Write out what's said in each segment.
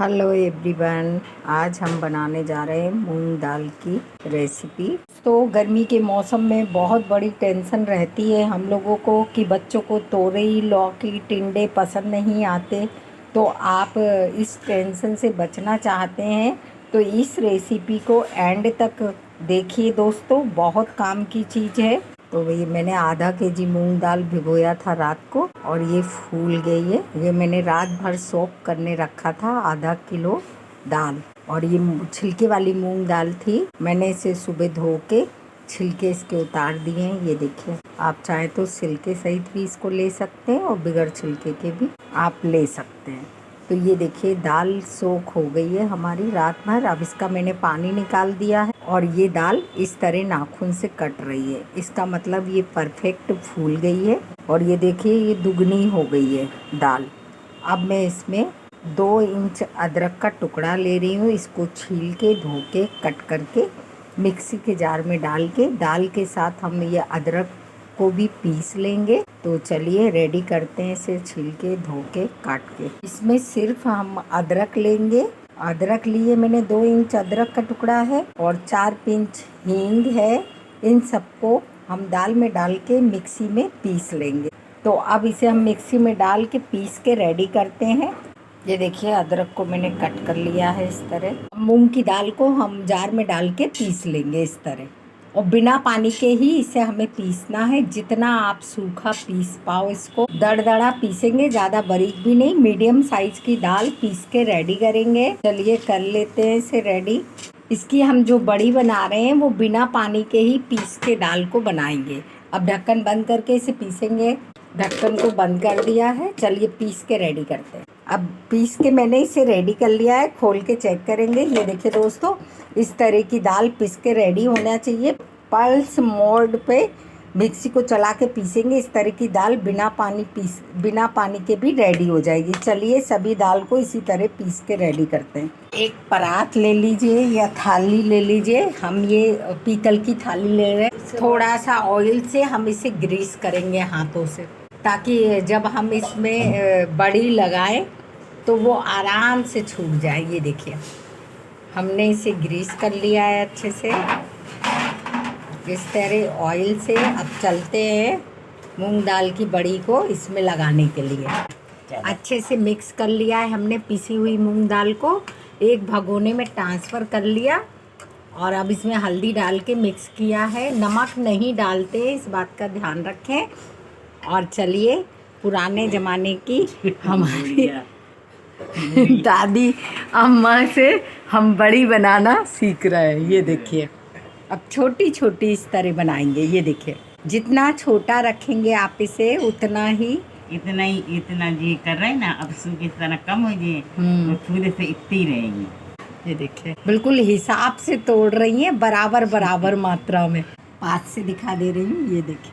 Hello everyone, आज हम बनाने जा रहे हैं मूंग दाल की रेसिपी। तो गर्मी के मौसम में बहुत बड़ी टेंशन रहती है हम लोगों को कि बच्चों को तोरई, लौकी, टिंडे पसंद नहीं आते। तो आप इस टेंशन से बचना चाहते हैं तो इस रेसिपी को एंड तक देखिए दोस्तों, बहुत काम की चीज़ है। तो ये मैंने आधा केजी मूंग दाल भिगोया था रात को और ये फूल गई है। ये मैंने रात भर सोक करने रखा था आधा किलो दाल। और ये छिलके वाली मूंग दाल थी, मैंने इसे सुबह धो के छिलके इसके उतार दिए हैं। ये देखिए, आप चाहे तो छिलके सहित भी इसको ले सकते हैं और बिगर छिलके के भी आप ले सकते हैं। तो ये देखिए, दाल सोख हो गई है हमारी रात भर। अब इसका मैंने पानी निकाल दिया है और ये दाल इस तरह नाखून से कट रही है। इसका मतलब ये परफेक्ट फूल गई है। और ये देखिए, ये दुगनी हो गई है दाल। अब मैं इसमें 2 इंच अदरक का टुकड़ा ले रही हूँ। इसको छील के, धो के, कट करके मिक्सी के जार में डाल के दाल के साथ हम ये अदरक को भी पीस लेंगे। तो चलिए रेडी करते हैं इसे, छील के, धो के, काट के। इसमें सिर्फ हम अदरक लेंगे। अदरक लिए मैंने 2 इंच अदरक का टुकड़ा है और 4 पिंच हींग है। इन सबको हम दाल में डाल के मिक्सी में पीस लेंगे। तो अब इसे हम मिक्सी में डाल के पीस के रेडी करते हैं। ये देखिए, अदरक को मैंने कट कर लिया है इस तरह। मूंग की दाल को हम जार में डाल के पीस लेंगे इस तरह, और बिना पानी के ही इसे हमें पीसना है। जितना आप सूखा पीस पाओ, इसको दरदरा पीसेंगे, ज़्यादा बारीक भी नहीं। मीडियम साइज की दाल पीस के रेडी करेंगे। चलिए कर लेते हैं इसे रेडी। इसकी हम जो बड़ी बना रहे हैं वो बिना पानी के ही पीस के दाल को बनाएंगे। अब ढक्कन बंद करके इसे पीसेंगे। ढक्कन को बंद कर दिया है। चलिए पीस के रेडी करते हैं। अब पीस के मैंने इसे रेडी कर लिया है। खोल के चेक करेंगे। ये देखिए दोस्तों, इस तरह की दाल पीस के रेडी होना चाहिए। पल्स मोड पे मिक्सी को चला के पीसेंगे। इस तरह की दाल बिना पानी के भी रेडी हो जाएगी। चलिए सभी दाल को इसी तरह पीस के रेडी करते हैं। एक परात ले लीजिए या थाली ले लीजिए। हम ये पीतल की थाली ले रहे हैं। थोड़ा सा ऑयल से हम इसे ग्रीस करेंगे हाथों से, ताकि जब हम इसमें बड़ी लगाएं तो वो आराम से छूट जाए। ये देखिए, हमने इसे ग्रीस कर लिया है अच्छे से इस तरह ऑयल से। अब चलते हैं मूंग दाल की बड़ी को इसमें लगाने के लिए। अच्छे से मिक्स कर लिया है हमने पीसी हुई मूंग दाल को। एक भगोने में ट्रांसफ़र कर लिया और अब इसमें हल्दी डाल के मिक्स किया है। नमक नहीं डालते, इस बात का ध्यान रखें। और चलिए, पुराने ज़माने की हमारी दादी अम्मा से हम बड़ी बनाना सीख रहे हैं। ये देखिए, अब छोटी छोटी इस तरह बनाएंगे। ये देखिए, जितना छोटा रखेंगे आप इसे उतना इतना जी कर रहे हैं ना। अब सूखे इतना कम हो जाए तो थोड़े से इतनी रहेंगी। ये देखिए, बिल्कुल हिसाब से तोड़ रही हैं, बराबर बराबर मात्रा में। पास से दिखा दे रही हूँ। ये देखिए,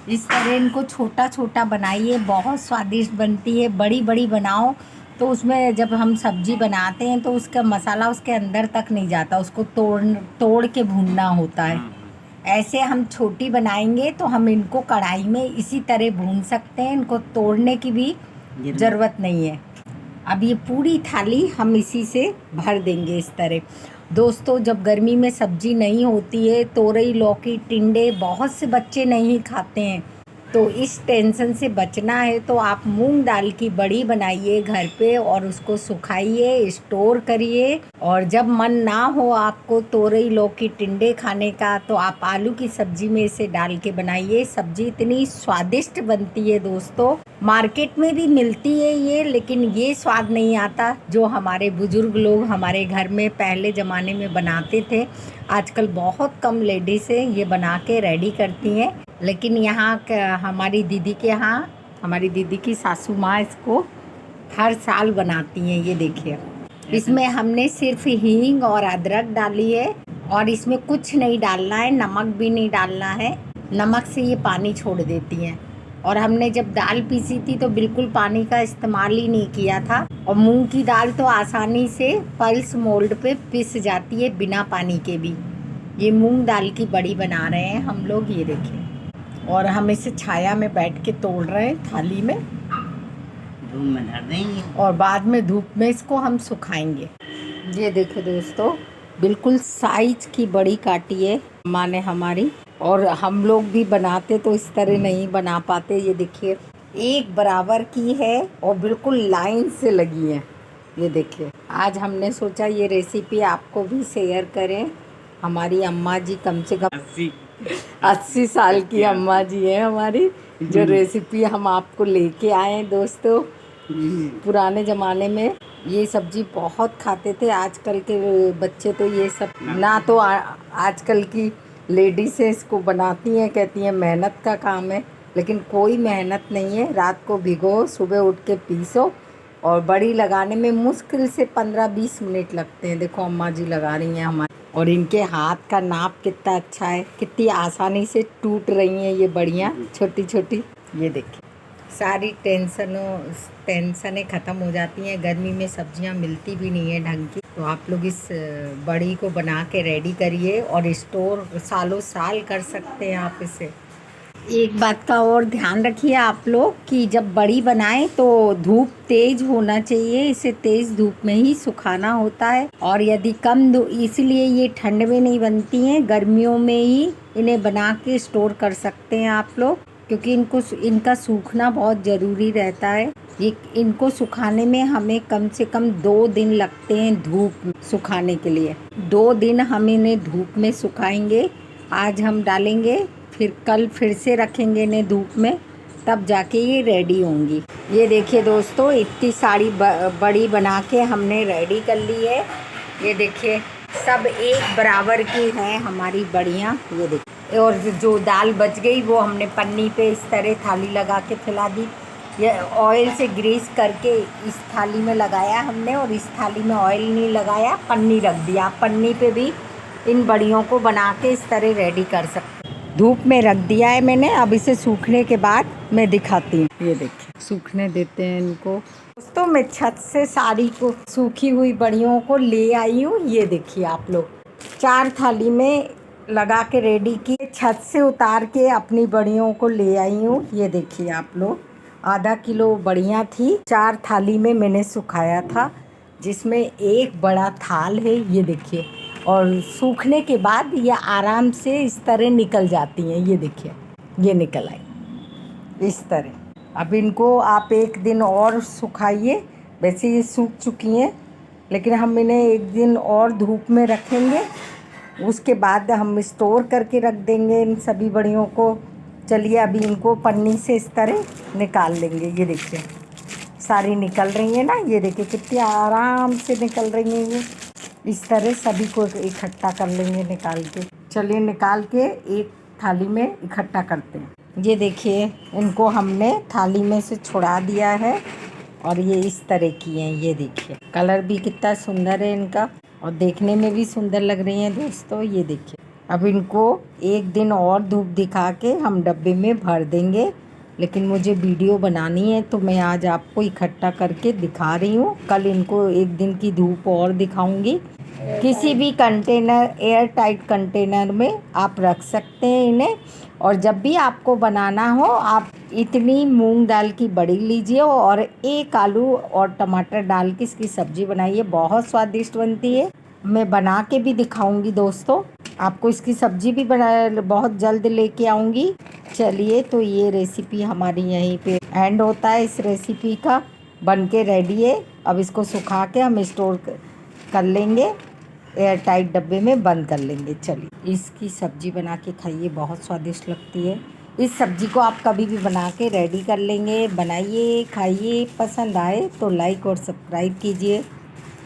इस तरह इनको छोटा छोटा बनाइए, बहुत स्वादिष्ट बनती है। बड़ी बड़ी बनाओ तो उसमें जब हम सब्जी बनाते हैं तो उसका मसाला उसके अंदर तक नहीं जाता, उसको तोड़ के भूनना होता है। ऐसे हम छोटी बनाएंगे तो हम इनको कढ़ाई में इसी तरह भून सकते हैं, इनको तोड़ने की भी ज़रूरत नहीं है। अब ये पूरी थाली हम इसी से भर देंगे इस तरह। दोस्तों, जब गर्मी में सब्जी नहीं होती है, तोरई, लौकी, टिंडे बहुत से बच्चे नहीं खाते हैं, तो इस टेंशन से बचना है तो आप मूंग दाल की बड़ी बनाइए घर पे और उसको सुखाइए, स्टोर करिए। और जब मन ना हो आपको तोरई, लौकी, टिंडे खाने का, तो आप आलू की सब्जी में इसे डाल के बनाइए। सब्जी इतनी स्वादिष्ट बनती है दोस्तों। मार्केट में भी मिलती है ये, लेकिन ये स्वाद नहीं आता जो हमारे बुजुर्ग लोग हमारे घर में पहले ज़माने में बनाते थे। आजकल बहुत कम लेडीज़ ये बना के रेडी करती हैं, लेकिन यहाँ हमारी दीदी के यहाँ, हमारी दीदी की सासू माँ इसको हर साल बनाती हैं। ये देखिए, इसमें हमने सिर्फ हींग और अदरक डाली है और इसमें कुछ नहीं डालना है, नमक भी नहीं डालना है। नमक से ये पानी छोड़ देती हैं। और हमने जब दाल पीसी थी तो बिल्कुल पानी का इस्तेमाल ही नहीं किया था। और मूंग की दाल तो आसानी से पल्स मोल्ड पे पिस जाती है बिना पानी के भी। ये मूंग दाल की बड़ी बना रहे हैं हम लोग। ये देखिए, और हम इसे छाया में बैठ के तोड़ रहे हैं थाली में। धूप में धर देंगे और बाद में धूप में इसको हम सुखाएंगे। ये देखो दोस्तों, बिल्कुल साइज की बड़ी काटी है माँ ने हमारी, और हम लोग भी बनाते तो इस तरह नहीं बना पाते। ये देखिए एक बराबर की है और बिल्कुल लाइन से लगी है। ये देखिए आज हमने सोचा ये रेसिपी आपको भी शेयर करें। हमारी अम्मा जी कम से कम 80 साल की अम्मा जी है हमारी, जो रेसिपी हम आपको लेके आए हैं दोस्तों। पुराने ज़माने में ये सब्जी बहुत खाते थे, आजकल के बच्चे तो ये सब ना, तो आजकल की लेडीज़ इसको बनाती हैं, कहती हैं मेहनत का काम है, लेकिन कोई मेहनत नहीं है। रात को भिगो, सुबह उठ के पीसो, और बड़ी लगाने में मुश्किल से 15-20 मिनट लगते हैं। देखो अम्मा जी लगा रही हैं हमारी, और इनके हाथ का नाप कितना अच्छा है, कितनी आसानी से टूट रही हैं ये बड़ियाँ छोटी छोटी। ये देखिए सारी टेंशनें ख़त्म हो जाती हैं। गर्मी में सब्जियां मिलती भी नहीं है ढंग की, तो आप लोग इस बड़ी को बना के रेडी करिए और स्टोर सालों साल कर सकते हैं आप इसे। एक बात का और ध्यान रखिए आप लोग कि जब बड़ी बनाएं तो धूप तेज होना चाहिए, इसे तेज धूप में ही सुखाना होता है। और यदि कम इसलिए ये ठंड में नहीं बनती हैं, गर्मियों में ही इन्हें बना के स्टोर कर सकते हैं आप लोग, क्योंकि इनका सूखना बहुत ज़रूरी रहता है। इनको सुखाने में हमें कम से कम 2 दिन लगते हैं धूप में सुखाने के लिए। 2 दिन हम इन्हें धूप में सुखाएंगे। आज हम डालेंगे, फिर कल फिर से रखेंगे इन्हें धूप में, तब जाके ये रेडी होंगी। ये देखिए दोस्तों, इतनी सारी बड़ी बना के हमने रेडी कर ली है। ये देखिए सब एक बराबर की है हमारी बड़ियाँ। ये देखिए, और जो दाल बच गई वो हमने पन्नी पे इस तरह थाली लगा के फैला दी। ये ऑयल से ग्रीस करके इस थाली में लगाया हमने, और इस थाली में ऑयल नहीं लगाया, पन्नी रख दिया। पन्नी पे भी इन बड़ियों को बना के इस तरह रेडी कर सकते। धूप में रख दिया है मैंने, अब इसे सूखने के बाद मैं दिखाती हूँ। ये देखिए सूखने देते हैं इनको दोस्तों। मैं छत से सारी को सूखी हुई बड़ियों को ले आई हूँ। ये देखिए आप लोग, 4 थाली में लगा के रेडी की, छत से उतार के अपनी बड़ियों को ले आई हूँ। ये देखिए आप लोग, आधा किलो बड़ियाँ थी, 4 थाली में मैंने सुखाया था, जिसमें एक बड़ा थाल है। ये देखिए, और सूखने के बाद ये आराम से इस तरह निकल जाती हैं। ये देखिए ये निकल आई इस तरह। अब इनको आप 1 दिन और सुखाइए। वैसे ये सूख चुकी हैं, लेकिन हम इन्हें 1 दिन और धूप में रखेंगे, उसके बाद हम स्टोर करके रख देंगे इन सभी बड़ियों को। चलिए अभी इनको पन्नी से इस तरह निकाल लेंगे। ये देखिए सारी निकल रही है ना, ये देखिए कितनी आराम से निकल रही हैं ये। इस तरह सभी को इकट्ठा कर लेंगे निकाल के। चलिए निकाल के एक थाली में इकट्ठा करते हैं। ये देखिए इनको हमने थाली में से छुड़ा दिया है, और ये इस तरह की हैं। ये देखिए कलर भी कितना सुंदर है इनका, और देखने में भी सुंदर लग रही हैं दोस्तों। ये देखिए अब इनको 1 दिन और धूप दिखा के हम डब्बे में भर देंगे, लेकिन मुझे वीडियो बनानी है तो मैं आज आपको इकट्ठा करके दिखा रही हूँ। कल इनको 1 दिन की धूप और दिखाऊंगी। किसी भी कंटेनर, एयर टाइट कंटेनर में आप रख सकते हैं इन्हें, और जब भी आपको बनाना हो आप इतनी मूंग दाल की बड़ी लीजिए और 1 आलू और टमाटर डाल के इसकी सब्ज़ी बनाइए, बहुत स्वादिष्ट बनती है। मैं बना के भी दिखाऊंगी दोस्तों आपको, इसकी सब्ज़ी भी बहुत जल्द लेके आऊँगी। चलिए तो ये रेसिपी हमारी यहीं पे एंड होता है। इस रेसिपी का बन के रेडी है। अब इसको सुखा के हम स्टोर कर लेंगे, एयर टाइट डब्बे में बंद कर लेंगे। चलिए इसकी सब्ज़ी बना के खाइए, बहुत स्वादिष्ट लगती है। इस सब्ज़ी को आप कभी भी बना के रेडी कर लेंगे। बनाइए, खाइए, पसंद आए तो लाइक और सब्सक्राइब कीजिए।